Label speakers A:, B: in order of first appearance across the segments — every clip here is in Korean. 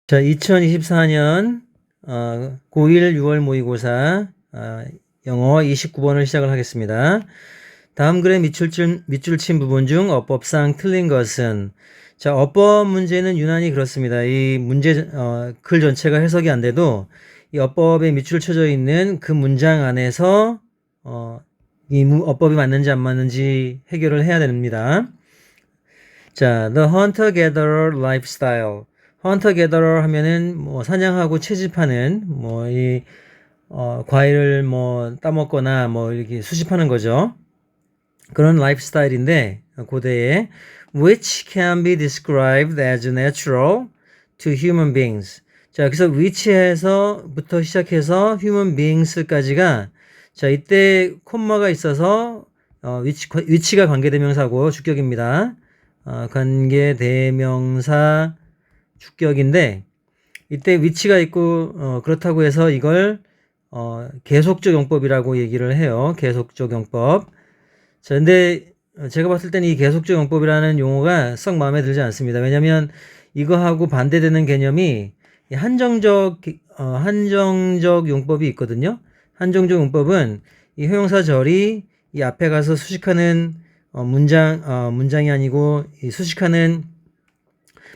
A: 자, 2024년 고1 6월 모의고사 영어 29번을 시작을 하겠습니다. 다음 글의 밑줄 친 부분 중 어법상 틀린 것은, 자, 어법 문제는 유난히 그렇습니다. 이 문제 글 전체가 해석이 안 돼도 이 어법에 밑줄 쳐져 있는 그 문장 안에서 이 어법이 맞는지 안 맞는지 해결을 해야 됩니다. 자, the hunter-gatherer lifestyle. hunter-gatherer 하면은 뭐 사냥하고 채집하는 과일을 따먹거나 이렇게 수집하는 거죠. 그런 라이프스타일인데 고대에 which can be described as natural to human beings. 자, 그래서 which에서부터 시작해서 human beings까지가, 자, 이때 콤마가 있어서 which가 관계대명사고 주격입니다. 관계대명사 주격인데, 이때 위치가 있고 그렇다고 해서 이걸 계속적 용법이라고 얘기를 해요. 계속적 용법. 자, 근데 제가 봤을 때는 이 계속적 용법이라는 용어가 썩 마음에 들지 않습니다. 왜냐면 이거하고 반대되는 개념이 한정적 용법이 있거든요. 한정적 용법은 이 형용사절이 이 앞에 가서 수식하는 문장이 아니고 이 수식하는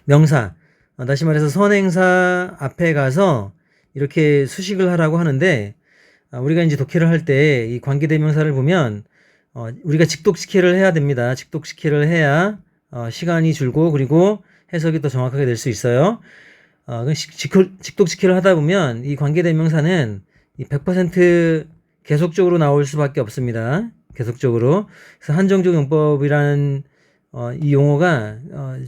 A: 명사, 다시 말해서 선행사 앞에 가서 이렇게 수식을 하라고 하는데, 우리가 이제 독해를 할 때 이 관계대명사를 보면 우리가 직독식해를 해야 됩니다. 직독식해를 해야 시간이 줄고 그리고 해석이 더 정확하게 될 수 있어요. 직독식해를 하다 보면 이 관계대명사는 100% 계속적으로 나올 수밖에 없습니다. 계속적으로. 그래서 한정적 용법이라는 이 용어가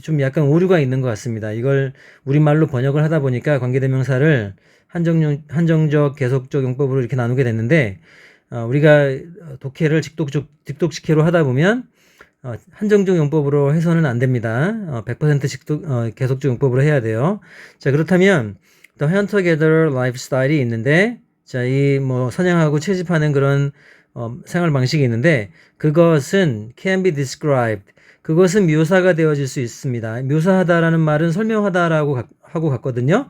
A: 좀 약간 오류가 있는 것 같습니다. 이걸 우리말로 번역을 하다 보니까 관계대명사를 한정적, 계속적 용법으로 이렇게 나누게 됐는데, 우리가 독해를 직독식해로 하다 보면 한정적 용법으로 해서는 안 됩니다. 100% 계속적 용법으로 해야 돼요. 자, 그렇다면 The Hunter-Gatherer Lifestyle이 있는데, 자, 이 사냥하고 채집하는 그런 생활 방식이 있는데, 그것은 can be described. 그것은 묘사가 되어질 수 있습니다. 묘사하다라는 말은 설명하다라고 하고 같거든요.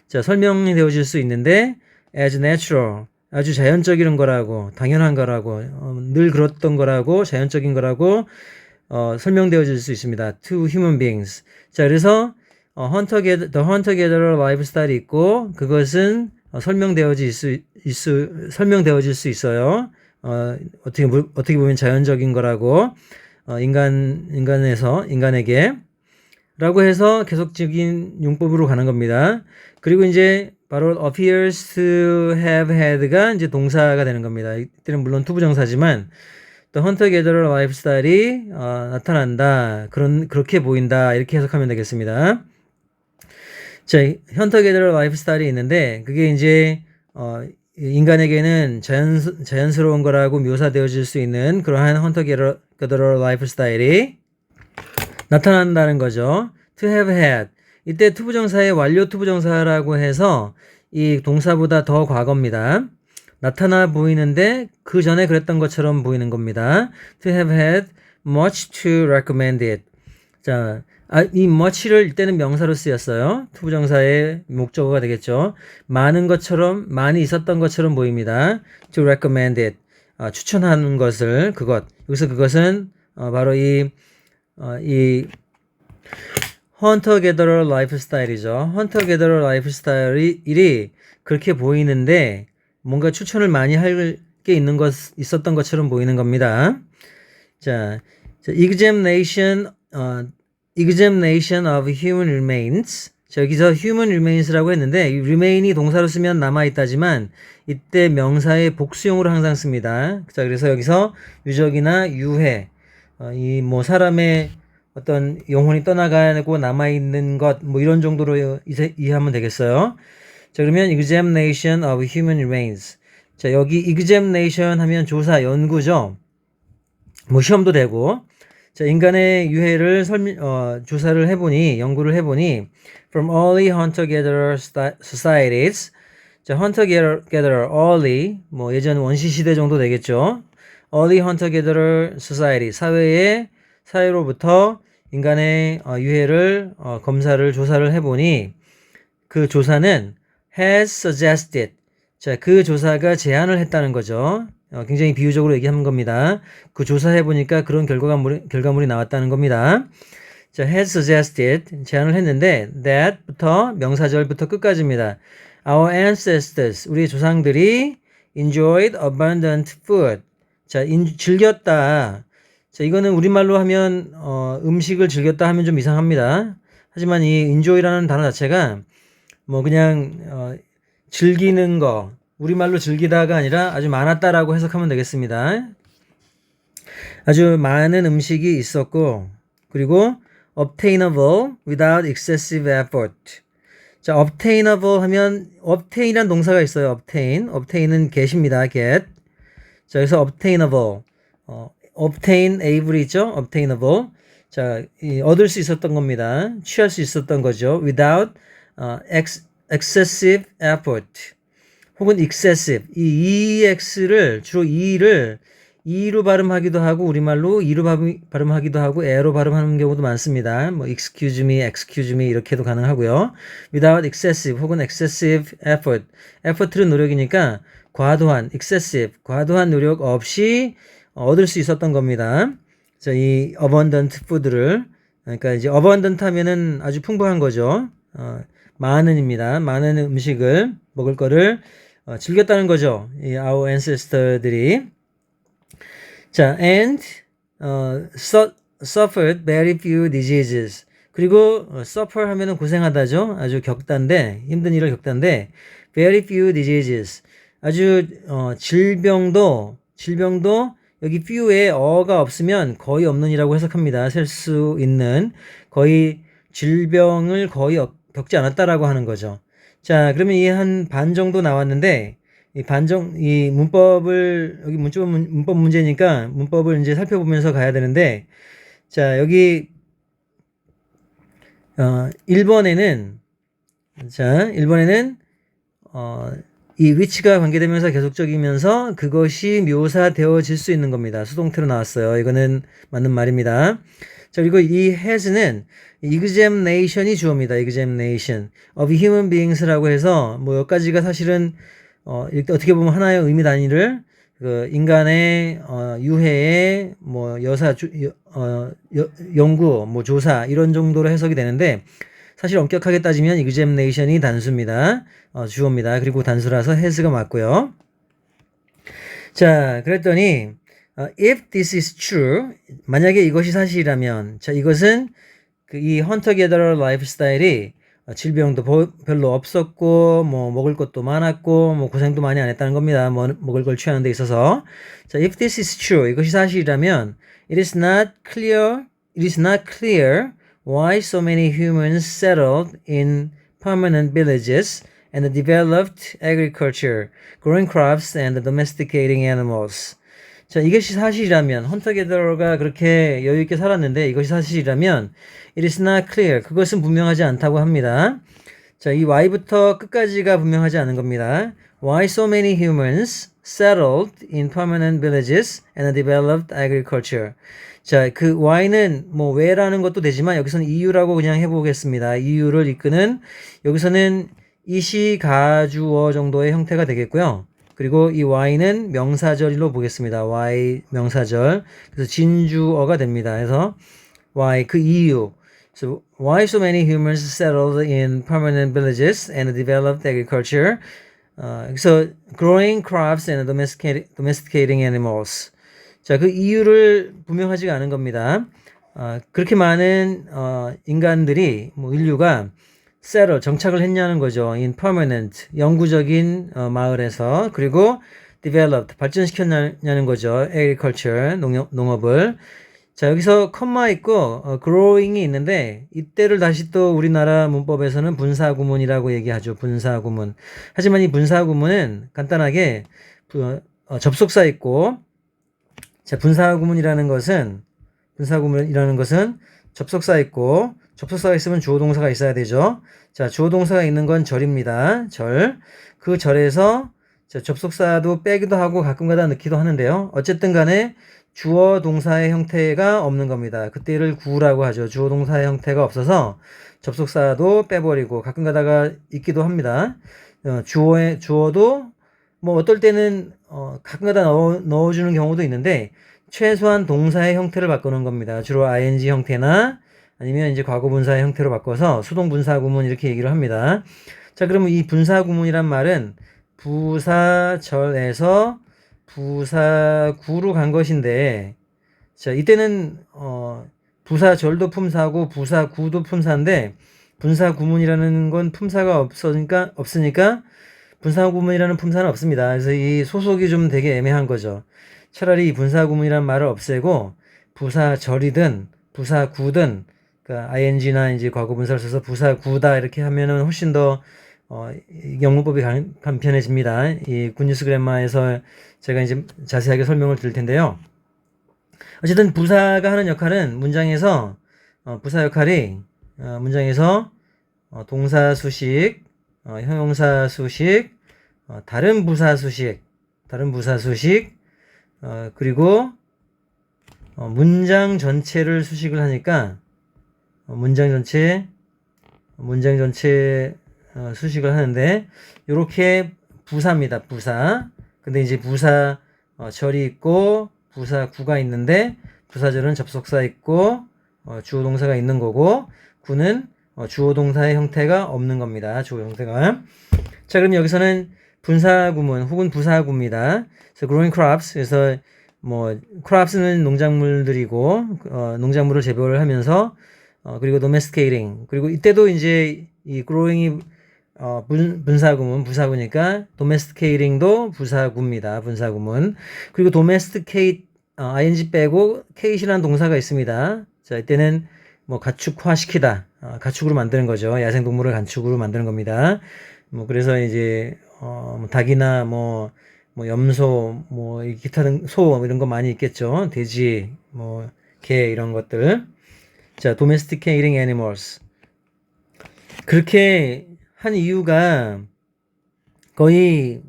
A: 자, 설명이 되어질 수 있는데 as natural, 아주 자연적인 거라고, 당연한 거라고, 늘 그렇던 거라고, 자연적인 거라고 설명되어질 수 있습니다. To human beings. 자, 그래서 the hunter-gatherer lifestyle이 있고, 그것은 설명되어질 수 있어요. 어떻게 보면 자연적인 거라고, 인간에게 라고 해서 계속적인 용법으로 가는 겁니다. 그리고 이제 바로 appears to have had가 이제 동사가 되는 겁니다. 이때는 물론 투부정사지만 the hunter-gatherer lifestyle이 나타난다, 그렇게 보인다, 이렇게 해석하면 되겠습니다. 자, hunter-gatherer lifestyle이 있는데 그게 이제 인간에게는 자연스러운 거라고 묘사되어질 수 있는 그러한 hunter-gatherer lifestyle이 나타난다는 거죠. To have had. 이때 투부정사의 완료 투부정사라고 해서 이 동사보다 더 과거입니다. 나타나 보이는데 그 전에 그랬던 것처럼 보이는 겁니다. To have had much to recommend it. 자, 이 much를 이때는 명사로 쓰였어요. 투부정사의 목적어가 되겠죠. 많은 것처럼, 많이 있었던 것처럼 보입니다. To recommend it. 추천하는 것을, 여기서 그것은 바로 이 헌터-게더러 라이프스타일이죠. 헌터-게더러 라이프스타일이 그렇게 보이는데 뭔가 추천을 많이 할 게 있었던 것처럼 보이는 겁니다. 자, examination of human remains. 자, 여기서 human remains라고 했는데 이 remain이 동사로 쓰면 남아있다지만 이때 명사의 복수용으로 항상 씁니다. 자, 그래서 여기서 유적이나 유해, 사람의 어떤 영혼이 떠나가고 남아있는 것, 이런 정도로 이해하면 되겠어요. 자, 그러면 examination of human remains. 자, 여기 examination 하면 조사, 연구죠. 시험도 되고. 자, 인간의 유해를 조사를 해보니, 연구를 해보니 from early hunter-gatherer societies. 자, hunter-gatherer, early, 예전 원시 시대 정도 되겠죠. early hunter-gatherer society, 사회로부터 인간의 유해를 조사를 해보니 그 조사는 has suggested. 자, 그 조사가 제안을 했다는 거죠. 굉장히 비유적으로 얘기한 겁니다. 그 조사해 보니까 그런 결과물이 나왔다는 겁니다. 자, has suggested 제안을 했는데 that부터 명사절부터 끝까지입니다. Our ancestors 우리 조상들이 enjoyed abundant food. 자, 즐겼다. 자, 이거는 우리말로 하면 음식을 즐겼다 하면 좀 이상합니다. 하지만 이 enjoy라는 단어 자체가 뭐 그냥 즐기는 거, 우리말로 즐기다가 아니라 아주 많았다라고 해석하면 되겠습니다. 아주 많은 음식이 있었고, 그리고 obtainable without excessive effort. 자, obtainable 하면 obtain이란 동사가 있어요. obtain은 get입니다. get. 자, 그래서 obtainable, obtain able 있죠? obtainable. 자, 얻을 수 있었던 겁니다. 취할 수 있었던 거죠. without excessive effort. 혹은 excessive. 이 ex를 주로 e로 발음하기도 하고 우리말로 e로 발음하기도 하고 e로 발음하는 경우도 많습니다. 뭐 excuse me 이렇게도 가능하고요. without excessive 혹은 excessive effort. effort는 노력이니까 과도한 노력 없이 얻을 수 있었던 겁니다. 자, 이 abundant food를 그러니까 이제 abundant 하면은 아주 풍부한 거죠. 많은입니다. 많은 음식을 먹을 거를 즐겼다는 거죠. 이 our ancestor들이. 자, and suffered very few diseases. 그리고 suffer 하면은 고생하다죠. 아주 겪다인데 힘든 일을 겪다인데 very few diseases. 아주 질병도 여기 few에 어가 없으면 거의 없는이라고 해석합니다. 셀 수 있는 거의 질병을 거의 겪지 않았다라고 하는 거죠. 자, 그러면 이 한 반 정도 나왔는데 이 문법을 여기 문법 문제니까 문법을 이제 살펴보면서 가야 되는데 자, 여기 1번에는 이 which가 관계되면서 계속적이면서 그것이 묘사되어질 수 있는 겁니다. 수동태로 나왔어요. 이거는 맞는 말입니다. 자, 그리고 이 has는 examination이 주어입니다. examination of human beings라고 해서 뭐 여기까지가 사실은 이렇게 어떻게 보면 하나의 의미 단위를 그 인간의 유해의 뭐 연구 뭐 조사 이런 정도로 해석이 되는데 사실 엄격하게 따지면 examination이 단수입니다. 주어입니다. 그리고 단수라서 has가 맞고요. 자, 그랬더니 if this is true, 만약에 이것이 사실이라면, 자, 이것은 이 헌터 게더러 라이프스타일이 질병도 별로 없었고, 뭐 먹을 것도 많았고, 뭐 고생도 많이 안 했다는 겁니다. 먹을 걸 취하는 데 있어서. 자, if this is true, 이것이 사실이라면, it is not clear why so many humans settled in permanent villages and developed agriculture, growing crops and domesticating animals. 자, 이것이 사실이라면 헌터 게더러가 그렇게 여유 있게 살았는데 이것이 사실이라면 it is not clear. 그것은 분명하지 않다고 합니다. 자, 이 why부터 끝까지가 분명하지 않은 겁니다. Why so many humans settled in permanent villages and developed agriculture. 자, 그 why는 뭐 왜라는 것도 되지만 여기서는 이유라고 그냥 해보겠습니다. 이유를 이끄는 여기서는 이시 가주어 정도의 형태가 되겠고요. 그리고 이 why는 명사절로 보겠습니다. why 명사절. 그래서 진주어가 됩니다. 그래서 why 그 이유. So why so many humans settled in permanent villages and developed agriculture. 그래서 growing crops and domesticating animals. 자, 그 이유를 분명하지가 않은 겁니다. 그렇게 많은 인간들이 뭐 인류가 settle 정착을 했냐는 거죠. in permanent 영구적인 마을에서 그리고 developed 발전시켰냐는 거죠. agriculture 농업을. 자, 여기서 컴마 있고 growing이 있는데 이때를 다시 또 우리나라 문법에서는 분사구문이라고 얘기하죠. 분사구문. 하지만 이 분사구문은 간단하게 접속사 있고 자, 분사구문이라는 것은 접속사 있고 접속사가 있으면 주어 동사가 있어야 되죠. 자, 주어 동사가 있는 건 절입니다. 절. 그 절에서 자, 접속사도 빼기도 하고 가끔가다 넣기도 하는데요. 어쨌든 간에 주어 동사의 형태가 없는 겁니다. 그때를 구라고 하죠. 주어 동사의 형태가 없어서 접속사도 빼버리고 가끔 가다가 있기도 합니다. 주어도 뭐 어떨 때는 가끔 가다 넣어주는 경우도 있는데 최소한 동사의 형태를 바꾸는 겁니다. 주로 ing 형태나 아니면 이제 과거 분사의 형태로 바꿔서 수동 분사 구문 이렇게 얘기를 합니다. 자, 그러면 이 분사 구문이란 말은 부사절에서 부사구로 간 것인데, 자, 이때는 부사절도 품사고 부사구도 품사인데 분사 구문이라는 건 품사가 없으니까 분사 구문이라는 품사는 없습니다. 그래서 이 소속이 좀 되게 애매한 거죠. 차라리 분사 구문이란 말을 없애고 부사절이든 부사구든 그러니까 ing나 이제 과거 분사를 써서 부사구다 이렇게 하면은 훨씬 더 영문법이 간편해집니다. 이 굿뉴스 그래머에서 제가 이제 자세하게 설명을 드릴 텐데요. 어쨌든 부사가 하는 역할은 문장에서 부사 역할이 문장에서 동사 수식, 형용사 수식, 다른 부사 수식, 그리고 문장 전체를 수식을 하니까 문장 전체 수식을 하는데 요렇게 부사입니다. 부사. 근데 이제 부사 절이 있고 부사구가 있는데 부사절은 접속사 있고 주어 동사가 있는 거고 구는 주어 동사의 형태가 없는 겁니다. 주어 형태가. 자, 그럼 여기서는 분사 구문 혹은 부사구입니다. 그래서 growing crops. 그래서 뭐 crops는 농작물들이고 농작물을 재배를 하면서 그리고 domesticating. 그리고 이때도 이제 이 growing이 분사구문, 부사구니까 domesticating도 부사구입니다. 분사구문. 그리고 domesticate ing 빼고 cate이라는 동사가 있습니다. 자, 이때는 뭐 가축화시키다, 가축으로 만드는 거죠. 야생동물을 가축으로 만드는 겁니다. 뭐 그래서 이제 뭐 닭이나 뭐 염소, 뭐 기타 등 소 이런 거 많이 있겠죠. 돼지, 뭐 개 이런 것들. 자, domesticating animals. 그렇게 한 이유가 거의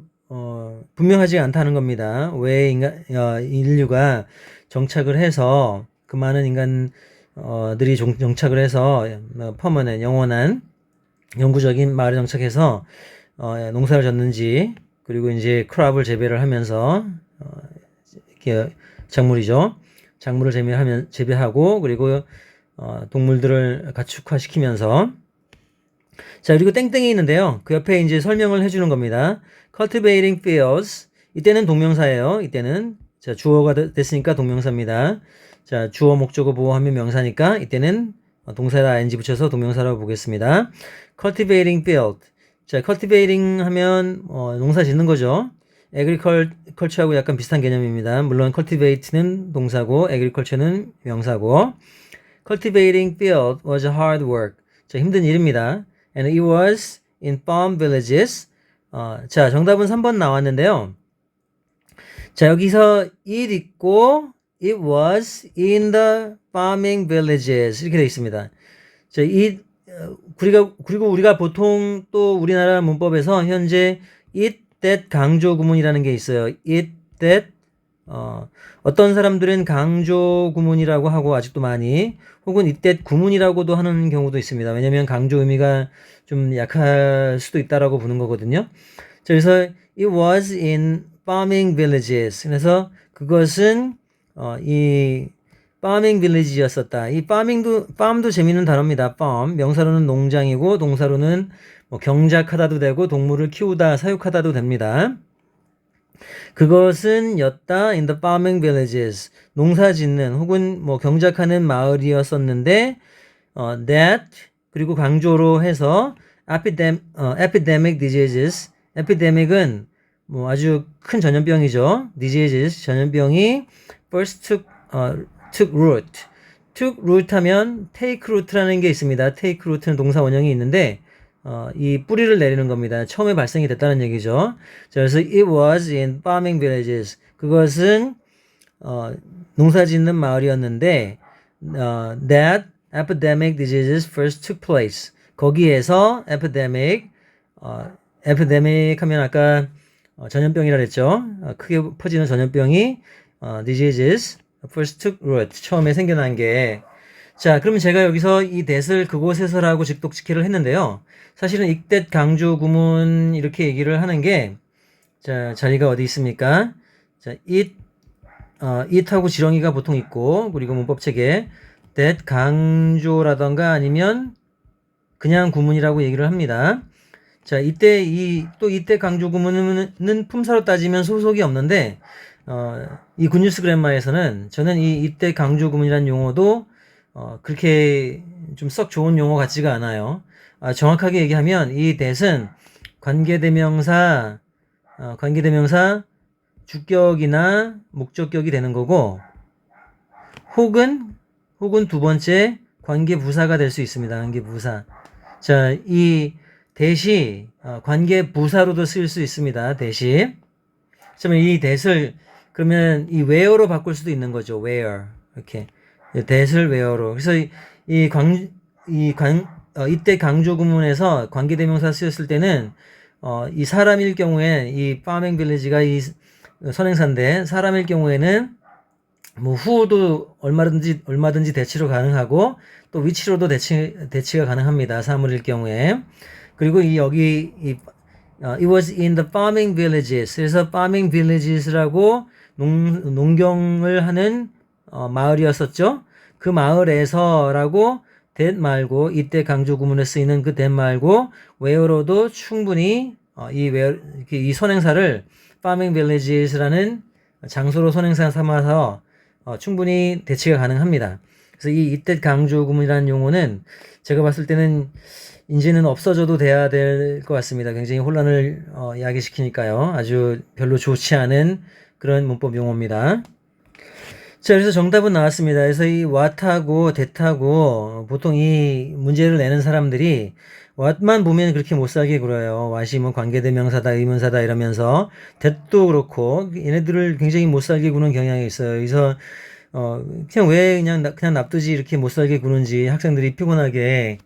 A: 분명하지 않다는 겁니다. 왜 인류가 정착을 해서 그 많은 인간들이 정착을 해서 퍼머넨 영원한 영구적인 마을에 정착해서 농사를 졌는지 그리고 이제 크랍을 재배를 하면서 이렇게 작물을 재배하고 그리고 동물들을 가축화시키면서 자, 그리고 땡땡이 있는데요. 그 옆에 이제 설명을 해주는 겁니다. cultivating fields. 이때는 동명사예요. 이때는 자, 주어가 됐으니까 동명사입니다. 자, 주어 목적어 보호하면 명사니까 이때는 동사에다 ing 붙여서 동명사라고 보겠습니다. cultivating field. 자, cultivating 하면 농사 짓는 거죠. agriculture하고 약간 비슷한 개념입니다. 물론 cultivate는 동사고 agriculture는 명사고. cultivating field was hard work. 자, 힘든 일입니다. And it was in farm villages. 자, 정답은 3번 나왔는데요. 자, 여기서 it 있고 it was in the farming villages 이렇게 되어 있습니다. 자, 그리고 우리가 보통 또 우리나라 문법에서 현재 it that 강조 구문이라는 게 있어요. it that 어떤 사람들은 강조 구문이라고 하고 아직도 많이 혹은 이때 구문이라고도 하는 경우도 있습니다. 왜냐하면 강조 의미가 좀 약할 수도 있다라고 보는 거거든요. 자, 그래서 it was in farming villages. 그래서 그것은 이 farming village였었다. 이 farm도 재미있는 단어입니다. farm 명사로는 농장이고 동사로는 뭐 경작하다도 되고 동물을 키우다 사육하다도 됩니다. 그것은 였다 in the farming villages. 농사 짓는 혹은 뭐 경작하는 마을이었었는데 that 그리고 강조로 해서 epidemic diseases. epidemic은 뭐 아주 큰 전염병이죠. diseases 전염병이 first took root. took root 하면 take root라는 게 있습니다. take root는 동사 원형이 있는데 이 뿌리를 내리는 겁니다. 처음에 발생이 됐다는 얘기죠. 자, 그래서 it was in farming villages. 그것은 농사 짓는 마을이었는데 that epidemic diseases first took place. 거기에서 epidemic 하면 아까 전염병이라 그랬죠. 크게 퍼지는 전염병이 diseases first took root. 처음에 생겨난 게. 자, 그러면 제가 여기서 이 that을 그곳에서라고 직독직해를 했는데요. 사실은 이 that 강조 구문 이렇게 얘기를 하는 게, 자, 자리가 어디 있습니까? 자, it하고 지렁이가 보통 있고, 그리고 문법책에 that 강조라던가 아니면 그냥 구문이라고 얘기를 합니다. 자, 이때 강조 구문은 품사로 따지면 소속이 없는데, 이 굿뉴스 그랜마에서는 저는 이때 강조 구문이라는 용어도, 그렇게 좀 썩 좋은 용어 같지가 않아요. 정확하게 얘기하면 이 that은 관계대명사, 주격이나 목적격이 되는 거고, 혹은 두 번째 관계부사가 될 수 있습니다. 관계부사. 자, 이 that이 관계부사로도 쓰일 수 있습니다. that이. 그러면 이 that을 그러면 이 where로 바꿀 수도 있는 거죠. where. 이렇게. that을 where로. 그래서 이때 강조 구문에서 관계대명사 쓰였을 때는 이 사람일 경우에 이 farming village가 이 선행사인데 사람일 경우에는 뭐 who도 얼마든지 대치로 가능하고 또 which로도 대치가 가능합니다. 사물일 경우에. 그리고 it was in the farming villages. 그래서 farming villages라고 농경을 하는 마을이었었죠. 그 마을에서라고 that 말고 이때 강조 구문에 쓰이는 그 that 말고 where로도 충분히 이 선행사를 farming villages라는 장소로 선행사 삼아서 충분히 대치가 가능합니다. 그래서 이때 강조 구문이라는 용어는 제가 봤을 때는 이제는 없어져도 돼야 될 것 같습니다. 굉장히 혼란을 야기시키니까요. 아주 별로 좋지 않은 그런 문법 용어입니다. 자, 그래서 정답은 나왔습니다. 그래서 이 what하고 that하고 보통 이 문제를 내는 사람들이 what만 보면 그렇게 못살게 굴어요. what이 뭐 관계대명사다, 의문사다 이러면서 that도 그렇고 얘네들을 굉장히 못살게 구는 경향이 있어요. 그래서 그냥 왜 그냥 납두지 이렇게 못살게 구는지 학생들이 피곤하게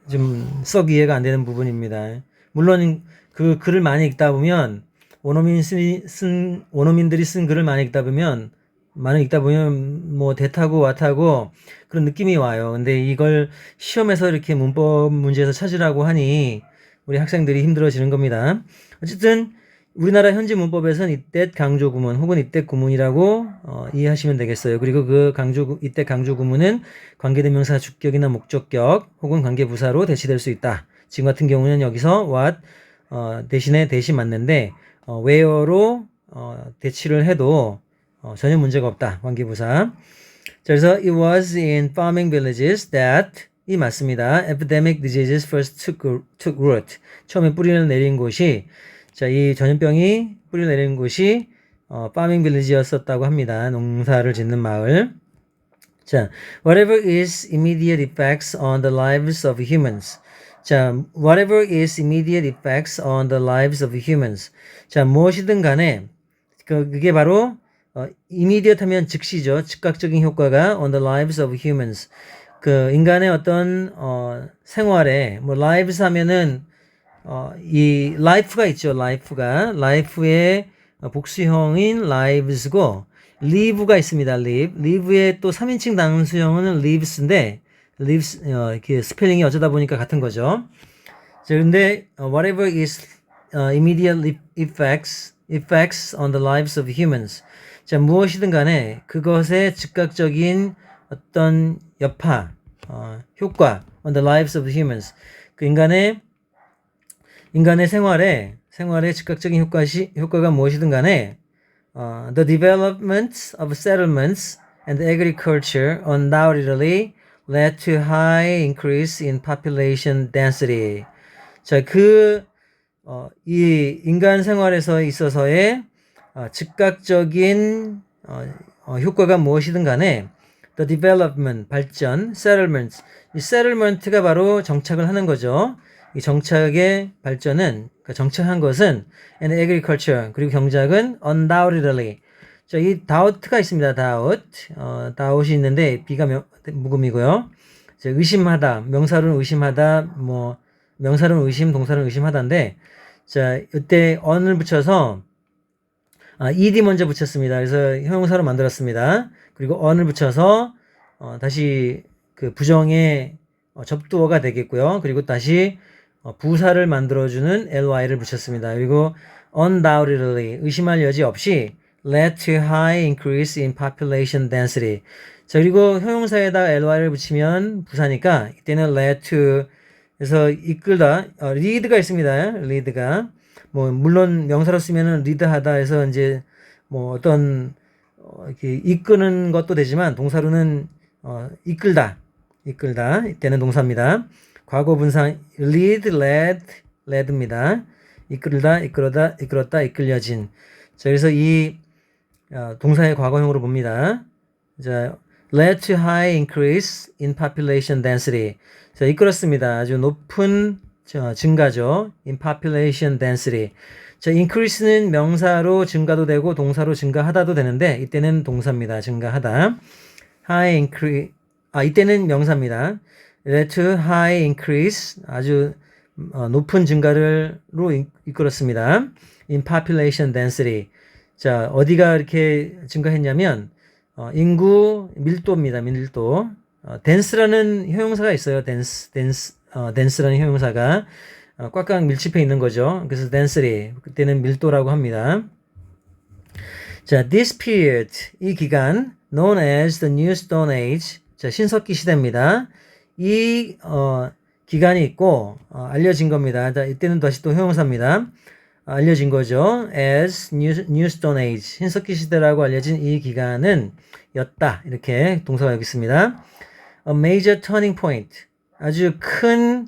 A: 좀 썩 이해가 안 되는 부분입니다. 물론 그 글을 많이 읽다 보면 원어민들이 쓴 글을 많이 읽다 보면 뭐 that하고 what하고 그런 느낌이 와요. 근데 이걸 시험에서 이렇게 문법 문제에서 찾으라고 하니 우리 학생들이 힘들어지는 겁니다. 어쨌든 우리나라 현지 문법에서는 이때 강조 구문 혹은 이때 구문이라고 이해하시면 되겠어요. 그리고 이때 강조 구문은 관계대명사 주격이나 목적격 혹은 관계부사로 대치될 수 있다. 지금 같은 경우는 여기서 what 대신에 that이 맞는데 where로 대치를 해도 전혀 문제가 없다. 관계부사. 자, 그래서 it was in farming villages that 이 맞습니다. epidemic diseases first took root. 처음에 뿌리를 내린 곳이 자, 이 전염병이 뿌리를 내린 곳이 farming village였었다고 합니다. 농사를 짓는 마을. 자, whatever is immediate effects on the lives of humans. 자, whatever is immediate effects on the lives of humans. 자, 무엇이든 간에 그게 바로 immediate 하면 즉시죠. 즉각적인 효과가 on the lives of humans. 그 인간의 어떤 생활에 뭐 lives 하면은 이 life가 있죠. life의 복수형인 lives고 live가 있습니다. live의 또 3인칭 단수형은 lives인데 lives 이렇게 스펠링이 어쩌다 보니까 같은 거죠. 자, 근데 whatever is immediate effects on the lives of humans. 자, 무엇이든 간에 그것의 즉각적인 어떤 여파, 효과 on the lives of humans. 그 인간의 생활에 즉각적인 효과가 무엇이든 간에 the development of settlements and agriculture undoubtedly led to high increase in population density. 자, 이 인간 생활에서 있어서의 즉각적인 효과가 무엇이든 간에 the development, 발전, settlements. 이 settlement가 바로 정착을 하는 거죠. 이 정착의 발전은, 그러니까 정착한 것은 and agriculture, 그리고 경작은 undoubtedly. 자, 이 doubt가 있습니다. doubt이 있는데 B가 묵음이고요. 자, 의심하다, 명사로는 의심하다, 뭐 명사로는 의심, 동사로는 의심하다인데 자, 이때 on을 붙여서 ed 먼저 붙였습니다. 그래서 형용사로 만들었습니다. 그리고 on을 붙여서 다시 그 부정의 접두어가 되겠고요. 그리고 다시 부사를 만들어주는 ly를 붙였습니다. 그리고 undoubtedly 의심할 여지 없이 led to high increase in population density. 자, 그리고 형용사에다 ly를 붙이면 부사니까 이때는 led to 그래서 이끌다 lead가 있습니다. lead가 뭐 물론 명사로 쓰면은 lead하다 해서 이제 뭐 어떤 이렇게 이끄는 것도 되지만 동사로는 이끌다 이때는 동사입니다. 과거 분사 lead, led입니다. 이끌다, 이끌었다, 이끌려진. 자, 그래서 이 동사의 과거형으로 봅니다. 자, led to high increase in population density. 자, 이끌었습니다. 아주 높은 증가죠. in population density. 자, increase는 명사로 증가도 되고 동사로 증가하다도 되는데 이때는 동사입니다. 증가하다. high increase 이때는 명사입니다. led to high increase 아주 높은 증가를로 이끌었습니다. in population density. 자, 어디가 이렇게 증가했냐면 인구 밀도입니다. 밀도. dense라는 형용사가 있어요. dense라는 형용사가 꽉꽉 밀집해 있는 거죠. 그래서 density 그때는 밀도라고 합니다. 자, this period 이 기간 known as the New Stone Age 자, 신석기 시대입니다. 이 기간이 있고 알려진 겁니다. 자, 이때는 다시 또 형용사입니다. 알려진 거죠. as New Stone Age 신석기 시대라고 알려진 이 기간은 였다. 이렇게 동사가 여기 있습니다. A major turning point 아주 큰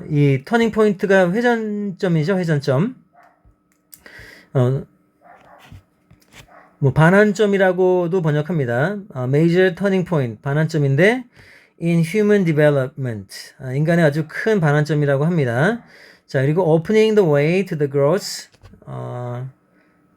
A: 이 터닝 포인트가 회전점이죠. 회전점. 반환점이라고도 번역합니다. major turning point 반환점인데 in human development 인간의 아주 큰 반환점이라고 합니다. 자, 그리고 opening the way to the growth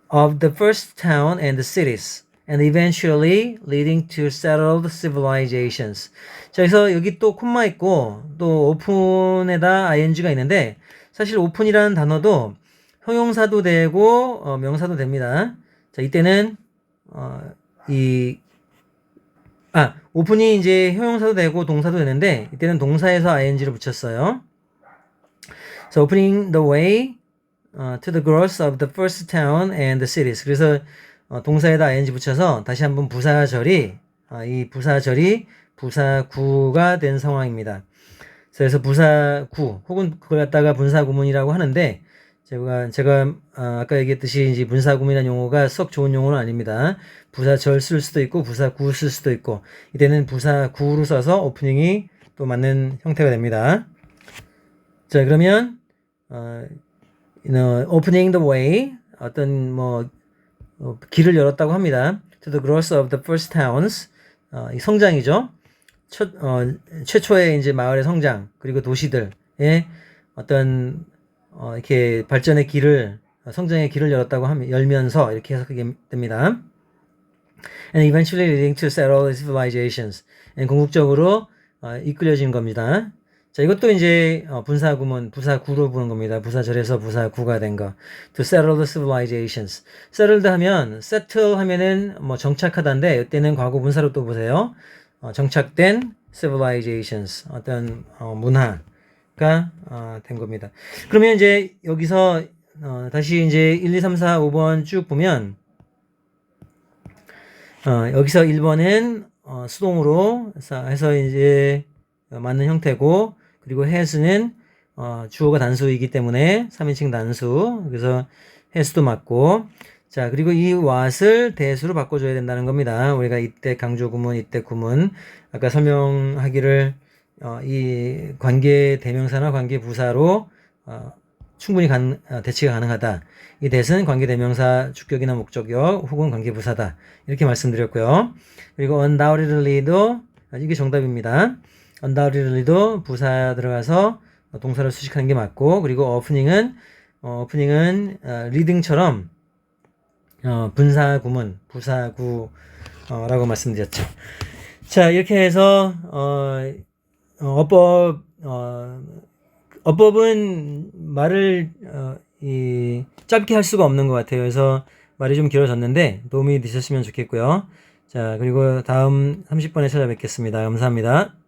A: of the first town and the cities and eventually leading to settled civilizations. 자, 그래서 여기 또 콤마 있고 또 open에다 ing가 있는데 사실 open이라는 단어도 형용사도 되고 명사도 됩니다. 자, 이때는 오픈이 이제 형용사도 되고 동사도 되는데 이때는 동사에서 ing를 붙였어요. So opening the way to the growth of the first town and the cities. 그래서 동사에다 ing 붙여서 다시 한번 부사절이 이 부사절이 부사구가 된 상황입니다. 그래서 부사구 혹은 그걸 갖다가 분사구문이라고 하는데 제가 아까 얘기했듯이 이제 분사구문이라는 용어가 썩 좋은 용어는 아닙니다. 부사절 쓸 수도 있고 부사구 쓸 수도 있고 이때는 부사구로 써서 오프닝이 또 맞는 형태가 됩니다. 자, 그러면 opening the way 어떤 길을 열었다고 합니다. To the growth of the first towns 이 성장이죠. 최초의 이제 마을의 성장 그리고 도시들의 어떤 이렇게 발전의 길을 성장의 길을 열면서 이렇게 해석하게 됩니다. And eventually leading to settled civilizations. 궁극적으로 이끌려진 겁니다. 자, 이것도 이제 분사구문, 부사구로 보는 겁니다. 부사절에서 부사구가 된 거. To settle the civilizations. settled 하면, settle 하면은 정착하다인데, 이때는 과거 분사로 또 보세요. 정착된 civilizations. 어떤 문화가 된 겁니다. 그러면 이제 여기서 다시 이제 1, 2, 3, 4, 5번 쭉 보면 여기서 1번은 수동으로 해서 이제 맞는 형태고 그리고 has는 주어가 단수이기 때문에 3인칭 단수 그래서 has도 맞고 자 그리고 이 what을 대수로 바꿔줘야 된다는 겁니다. 우리가 이때 강조 구문 이때 구문 아까 설명하기를 이 관계 대명사나 관계 부사로 충분히 대치가 가능하다. 이 that은 관계 대명사 주격이나 목적격 혹은 관계 부사다. 이렇게 말씀드렸고요. 그리고 undoubtedly도 이게 정답입니다. undoubtedly도 부사 들어가서 동사를 수식하는 게 맞고 그리고 opening은 leading처럼 분사 구문 부사구라고 말씀드렸죠. 자 이렇게 해서 어법은 말을 짧게 할 수가 없는 것 같아요. 그래서 말이 좀 길어졌는데 도움이 되셨으면 좋겠고요. 자, 그리고 다음 30번에 찾아뵙겠습니다. 감사합니다.